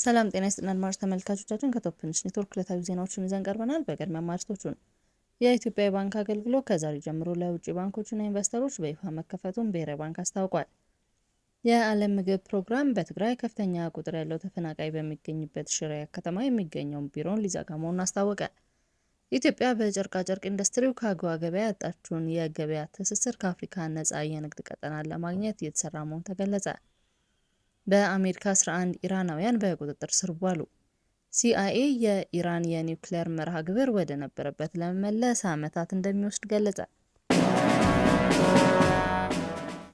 ሰላም ጤና ይስጥልን አድማጭ ተመልካቾቻችን ከቶፕ ትንሽ ኔትወርክ ዕለታዊ ዜናዎችን ይዘን ቀርበናል። በቅድሚያ አርዕስቶቹን የኢትዮጵያ የባንክ አገልግሎት ከዛሬ ጀምሮ ለውጭ ባንኮችና ኢንቨስተሮች በይፋ መከፈቱን ብሔራዊ ባንክ አስታውቋል። የዓለም ምግብ ፕሮግራም በትግራይ ከፍተኛ ቁጥር ያለው ተፈናቃይ በሚገኝበት ሽሬ ከተማ የሚገኘውን ቢሮውን ሊዘጋ መሆኑን አስታወቀ። ኢትዮጵያ በጨርቃጨርቅ ኢንዱስትሪው ከአጎዋ ገበያ ያጣችውን የገበያ ትስስር ከአፍሪካ ነፃ የንግድ ቀጠናን ለማግኘት እየተሰራ መሆኑ ተገለጸ። በአሜሪካ 11 ኢራናውያን በቁጥጥር ስር ዋሉ። ሲአይኤ የኢራን የኒውክሌር መርሃ ግብር ወደ ነበረበት ለመመለስ ዓመታት እንደሚወስድ ገለጸ።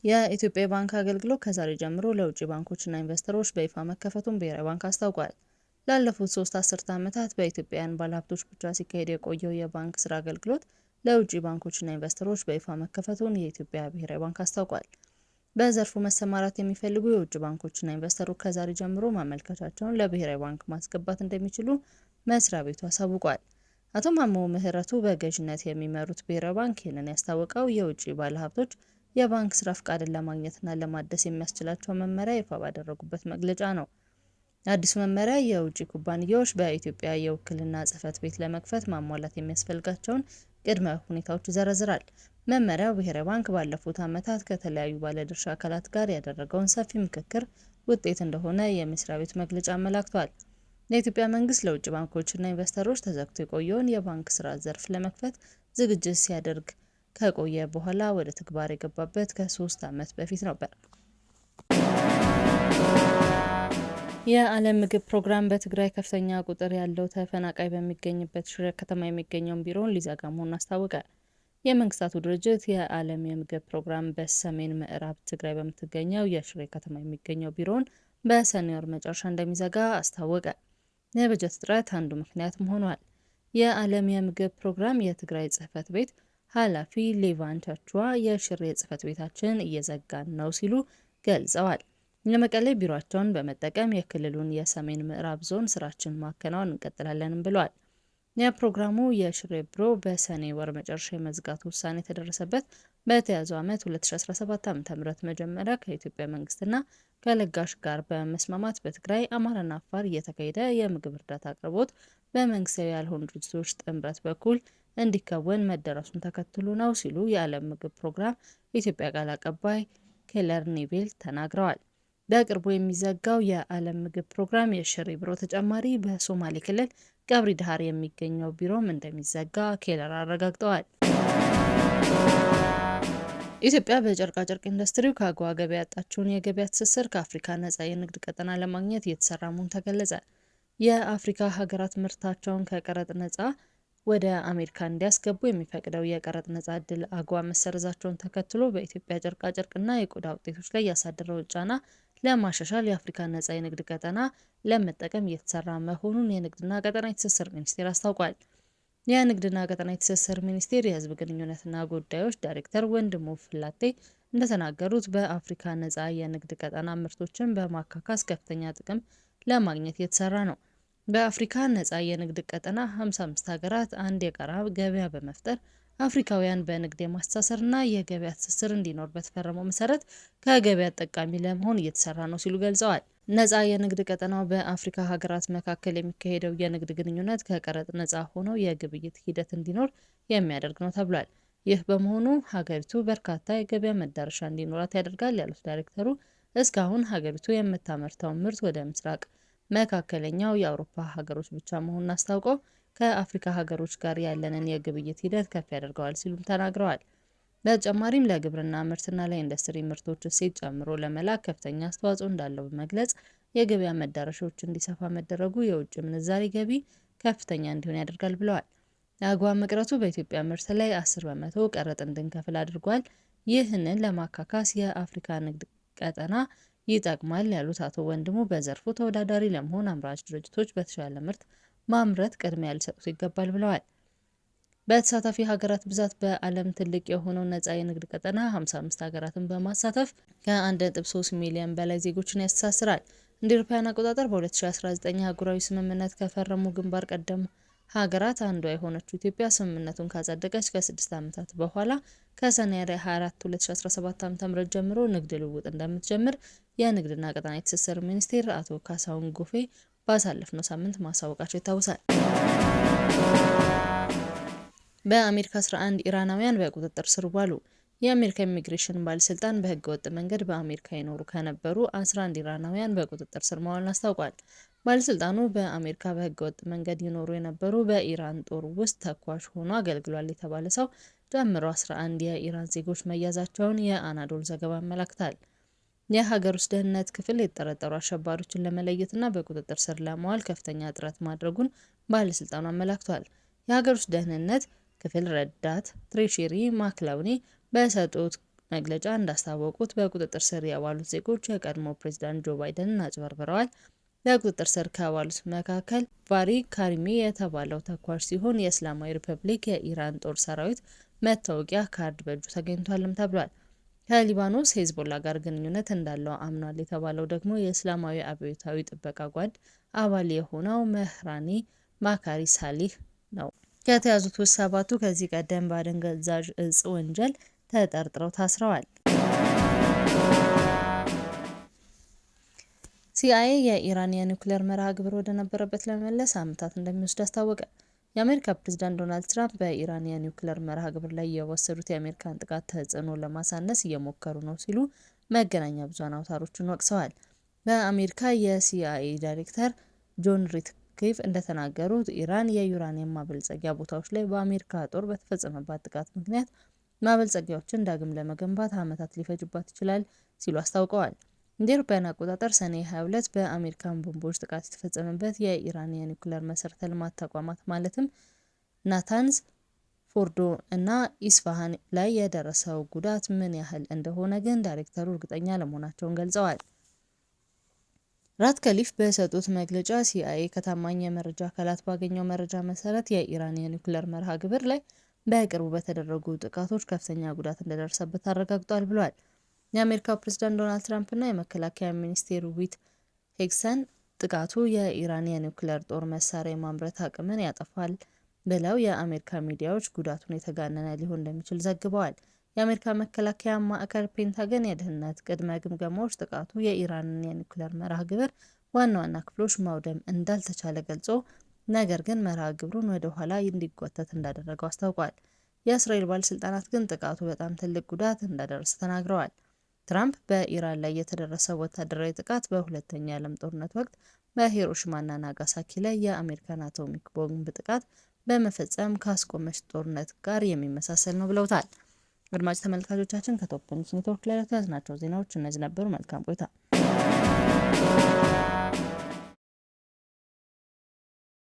የኢትዮጵያ የባንክ አገልግሎት ከዛሬ ጀምሮ ለውጭ ባንኮችና ኢንቨስተሮች በይፋ መከፈቱን ብሔራዊ ባንክ አስታውቋል። ላለፉት 3 አስርተ ዓመታት በኢትዮጵያውያን ባለሀብቶች ብቻ ሲካሄድ የቆየው የባንክ ስራ አገልግሎት ለውጭ ባንኮችና ኢንቨስተሮች በይፋ መከፈቱን የኢትዮጵያ ብሔራዊ ባንክ አስታውቋል። በዘርፉ መሰማራት የሚፈልጉ የውጭ ባንኮችና ኢንቨስተሮች ከዛሬ ጀምሮ ማመልከቻቸውን ለብሔራዊ ባንክ ማስገባት እንደሚችሉ መስሪያ ቤቱ አሳውቋል። አቶ ማሞ ምህረቱ በገዥነት የሚመሩት ብሔራዊ ባንክ ይህንን ያስታወቀው የውጭ ባለሀብቶች የባንክ ስራ ፍቃድን ለማግኘትና ለማደስ የሚያስችላቸው መመሪያ ይፋ ባደረጉበት መግለጫ ነው። አዲሱ መመሪያ የውጭ ኩባንያዎች በኢትዮጵያ የውክልና ጽሕፈት ቤት ለመክፈት ማሟላት የሚያስፈልጋቸውን ቅድመ ሁኔታዎች ይዘረዝራል። መመሪያው ብሔራዊ ባንክ ባለፉት ዓመታት ከተለያዩ ባለድርሻ አካላት ጋር ያደረገውን ሰፊ ምክክር ውጤት እንደሆነ የመስሪያ ቤቱ መግለጫ አመላክቷል። የኢትዮጵያ መንግስት ለውጭ ባንኮችና ኢንቨስተሮች ተዘግቶ የቆየውን የባንክ ስራ ዘርፍ ለመክፈት ዝግጅት ሲያደርግ ከቆየ በኋላ ወደ ተግባር የገባበት ከ3 ዓመት በፊት ነበር። የዓለም ምግብ ፕሮግራም በትግራይ ከፍተኛ ቁጥር ያለው ተፈናቃይ በሚገኝበት ሽሬ ከተማ የሚገኘውን ቢሮውን ሊዘጋ መሆኑን አስታወቀ። የመንግስታቱ ድርጅት የዓለም የምግብ ፕሮግራም በሰሜን ምዕራብ ትግራይ በምትገኘው የሽሬ ከተማ የሚገኘው ቢሮውን በሰኔ ወር መጨረሻ እንደሚዘጋ አስታወቀ። የበጀት እጥረት አንዱ ምክንያትም ሆኗል። የዓለም የምግብ ፕሮግራም የትግራይ ጽሕፈት ቤት ኃላፊ ሌቫን ቻቹዋ የሽሬ ጽሕፈት ቤታችን እየዘጋን ነው ሲሉ ገልጸዋል። የመቀሌ ቢሮአቸውን በመጠቀም የክልሉን የሰሜን ምዕራብ ዞን ስራችን ማከናወን እንቀጥላለንም ብለዋል። የፕሮግራሙ የሽሬ ቢሮ በሰኔ ወር መጨረሻ የመዝጋት ውሳኔ የተደረሰበት በተያዘው ዓመት 2017 ዓ.ም መጀመሪያ ከኢትዮጵያ መንግስትና ከለጋሽ ጋር በመስማማት በትግራይ አማራና አፋር እየተካሄደ የምግብ እርዳታ አቅርቦት በመንግስታዊ ያልሆኑ ድርጅቶች ጥምረት በኩል እንዲከወን መደረሱን ተከትሎ ነው ሲሉ የዓለም ምግብ ፕሮግራም የኢትዮጵያ ቃል አቀባይ ኬለር ኔቬል ተናግረዋል። በቅርቡ የሚዘጋው የዓለም ምግብ ፕሮግራም የሽሬ ቢሮ ተጨማሪ በሶማሌ ክልል ቀብሪ ዳሃር የሚገኘው ቢሮም እንደሚዘጋ ኬለር አረጋግጠዋል። ኢትዮጵያ በጨርቃጨርቅ ኢንዱስትሪው ከአጎዋ ገበያ ያጣችውን የገበያ ትስስር ከአፍሪካ ነፃ የንግድ ቀጠና ለማግኘት እየተሰራ መሆኑ ተገለጸ። የአፍሪካ ሀገራት ምርታቸውን ከቀረጥ ነፃ ወደ አሜሪካ እንዲያስገቡ የሚፈቅደው የቀረጥ ነፃ እድል አጎዋ መሰረዛቸውን ተከትሎ በኢትዮጵያ ጨርቃጨርቅና የቆዳ ውጤቶች ላይ ያሳደረው ጫና ለማሻሻል የአፍሪካ ነፃ የንግድ ቀጠና ለመጠቀም እየተሰራ መሆኑን የንግድና ቀጠናዊ ትስስር ሚኒስቴር አስታውቋል። የንግድና ቀጠናዊ ትስስር ሚኒስቴር የሕዝብ ግንኙነትና ጉዳዮች ዳይሬክተር ወንድሙ ፍላቴ እንደተናገሩት በአፍሪካ ነፃ የንግድ ቀጠና ምርቶችን በማካካስ ከፍተኛ ጥቅም ለማግኘት እየተሰራ ነው። በአፍሪካ ነፃ የንግድ ቀጠና 55 ሀገራት አንድ የጋራ ገበያ በመፍጠር አፍሪካውያን በንግድ የማስተሳሰርና የገበያ ትስስር እንዲኖር በተፈረመው መሰረት ከገበያ ተጠቃሚ ለመሆን እየተሰራ ነው ሲሉ ገልጸዋል። ነፃ የንግድ ቀጠናው በአፍሪካ ሀገራት መካከል የሚካሄደው የንግድ ግንኙነት ከቀረጥ ነፃ ሆኖ የግብይት ሂደት እንዲኖር የሚያደርግ ነው ተብሏል። ይህ በመሆኑ ሀገሪቱ በርካታ የገበያ መዳረሻ እንዲኖራት ያደርጋል ያሉት ዳይሬክተሩ እስካሁን ሀገሪቱ የምታመርተው ምርት ወደ ምስራቅ መካከለኛው የአውሮፓ ሀገሮች ብቻ መሆኑን አስታውቀው ከአፍሪካ ሀገሮች ጋር ያለንን የግብይት ሂደት ከፍ ያደርገዋል ሲሉም ተናግረዋል። በተጨማሪም ለግብርና ምርትና ለኢንዱስትሪ ምርቶች እሴት ጨምሮ ለመላክ ከፍተኛ አስተዋጽኦ እንዳለው በመግለጽ የገበያ መዳረሻዎች እንዲሰፋ መደረጉ የውጭ ምንዛሪ ገቢ ከፍተኛ እንዲሆን ያደርጋል ብለዋል። የአጎዋ መቅረቱ በኢትዮጵያ ምርት ላይ 10 በመቶ ቀረጥ እንድንከፍል አድርጓል። ይህንን ለማካካስ የአፍሪካ ንግድ ቀጠና ይጠቅማል ያሉት አቶ ወንድሙ በዘርፉ ተወዳዳሪ ለመሆን አምራች ድርጅቶች በተሻለ ምርት ማምረት ቅድሚያ ሊሰጡት ይገባል ብለዋል። በተሳታፊ ሀገራት ብዛት በዓለም ትልቅ የሆነው ነፃ የንግድ ቀጠና 55 ሀገራትን በማሳተፍ ከ1.3 ሚሊዮን በላይ ዜጎችን ያስተሳስራል። እንደ አውሮፓውያን አቆጣጠር በ2019 አህጉራዊ ስምምነት ከፈረሙ ግንባር ቀደም ሀገራት አንዷ የሆነችው ኢትዮጵያ ስምምነቱን ካጸደቀች ከ6 ዓመታት በኋላ ከሰኔ 24 2017 ዓ.ም ጀምሮ ንግድ ልውውጥ እንደምትጀምር የንግድና ቀጠናዊ ትስስር ሚኒስቴር አቶ ካሳሁን ጎፌ ባሳለፍነው ሳምንት ማሳወቃቸው ይታወሳል። በአሜሪካ 11 ኢራናውያን በቁጥጥር ስር ዋሉ። የአሜሪካ ኢሚግሬሽን ባለስልጣን በህገ ወጥ መንገድ በአሜሪካ ይኖሩ ከነበሩ 11 ኢራናውያን በቁጥጥር ስር መዋሉን አስታውቋል። ባለስልጣኑ በአሜሪካ በህገ ወጥ መንገድ ይኖሩ የነበሩ በኢራን ጦር ውስጥ ተኳሽ ሆኖ አገልግሏል የተባለ ሰው ጨምሮ 11 የኢራን ዜጎች መያዛቸውን የአናዶል ዘገባ ያመለክታል። የሀገር ውስጥ ደህንነት ክፍል የተጠረጠሩ አሸባሪዎችን ለመለየትና በቁጥጥር ስር ለማዋል ከፍተኛ ጥረት ማድረጉን ባለስልጣኑ አመልክቷል። የሀገር ውስጥ ደህንነት ክፍል ረዳት ትሬሺሪ ማክላውኒ በሰጡት መግለጫ እንዳስታወቁት በቁጥጥር ስር የዋሉት ዜጎች የቀድሞ ፕሬዝዳንት ጆ ባይደንን አጭበርብረዋል። በቁጥጥር ስር ከዋሉት መካከል ቫሪ ካሪሚ የተባለው ተኳሽ ሲሆን የእስላማዊ ሪፐብሊክ የኢራን ጦር ሰራዊት መታወቂያ ካርድ በእጁ ተገኝቷልም ተብሏል። ከሊባኖስ ሄዝቦላ ጋር ግንኙነት እንዳለው አምኗል የተባለው ደግሞ የእስላማዊ አብዮታዊ ጥበቃ ጓድ አባል የሆነው መህራኒ ማካሪ ሳሊህ ነው። ከተያዙት ውስጥ 7ቱ ከዚህ ቀደም በአደንዛዥ እጽ ወንጀል ተጠርጥረው ታስረዋል። ሲአይኤ የኢራን የኒውክሌር መርሃ ግብር ወደ ነበረበት ለመመለስ ዓመታት እንደሚወስድ አስታወቀ። የአሜሪካ ፕሬዝዳንት ዶናልድ ትራምፕ በኢራን የኒውክሌር መርሃ ግብር ላይ የወሰዱት የአሜሪካን ጥቃት ተጽዕኖ ለማሳነስ እየሞከሩ ነው ሲሉ መገናኛ ብዙኃን አውታሮችን ወቅሰዋል። በአሜሪካ የሲአይኤ ዳይሬክተር ጆን ራትክሊፍ እንደተናገሩት ኢራን የዩራኒየም ማበልጸጊያ ቦታዎች ላይ በአሜሪካ ጦር በተፈጸመባት ጥቃት ምክንያት ማበልጸጊያዎችን ዳግም ለመገንባት ዓመታት ሊፈጅባት ይችላል ሲሉ አስታውቀዋል። እንደ አውሮፓውያን አቆጣጠር ሰኔ 22 በአሜሪካን ቦምቦች ጥቃት የተፈጸመበት የኢራን የኒውክሌር መሰረተ ልማት ተቋማት ማለትም ናታንዝ፣ ፎርዶ እና ኢስፋሃን ላይ የደረሰው ጉዳት ምን ያህል እንደሆነ ግን ዳይሬክተሩ እርግጠኛ ለመሆናቸውን ገልጸዋል። ራትክሊፍ በሰጡት መግለጫ ሲአይኤ ከታማኝ የመረጃ አካላት ባገኘው መረጃ መሰረት የኢራን የኒውክሌር መርሃ ግብር ላይ በቅርቡ በተደረጉ ጥቃቶች ከፍተኛ ጉዳት እንደደረሰበት አረጋግጧል ብሏል። የአሜሪካው ፕሬዝዳንት ዶናልድ ትራምፕ እና የመከላከያ ሚኒስቴር ፒት ሄግሰን ጥቃቱ የኢራን የኒውክሌር ጦር መሳሪያ የማምረት አቅምን ያጠፋል ብለው የአሜሪካ ሚዲያዎች ጉዳቱን የተጋነነ ሊሆን እንደሚችል ዘግበዋል። የአሜሪካ መከላከያ ማዕከል ፔንታገን የደህንነት ቅድመ ግምገማዎች ጥቃቱ የኢራንን የኒውክሌር መርሃ ግብር ዋና ዋና ክፍሎች ማውደም እንዳልተቻለ ገልጾ ነገር ግን መርሃ ግብሩን ወደ ኋላ እንዲጓተት እንዳደረገው አስታውቋል። የእስራኤል ባለስልጣናት ግን ጥቃቱ በጣም ትልቅ ጉዳት እንዳደረሰ ተናግረዋል። ትራምፕ በኢራን ላይ የተደረሰው ወታደራዊ ጥቃት በሁለተኛው የዓለም ጦርነት ወቅት በሂሮሺማና ናጋሳኪ ላይ የአሜሪካን አቶሚክ ቦምብ ጥቃት በመፈጸም ካስቆመች ጦርነት ጋር የሚመሳሰል ነው ብለውታል። አድማጭ ተመልካቾቻችን ከቶፕ ኒውስ ኔትወርክ ላይ ለተያዝናቸው ዜናዎች እነዚህ ነበሩ። መልካም ቆይታ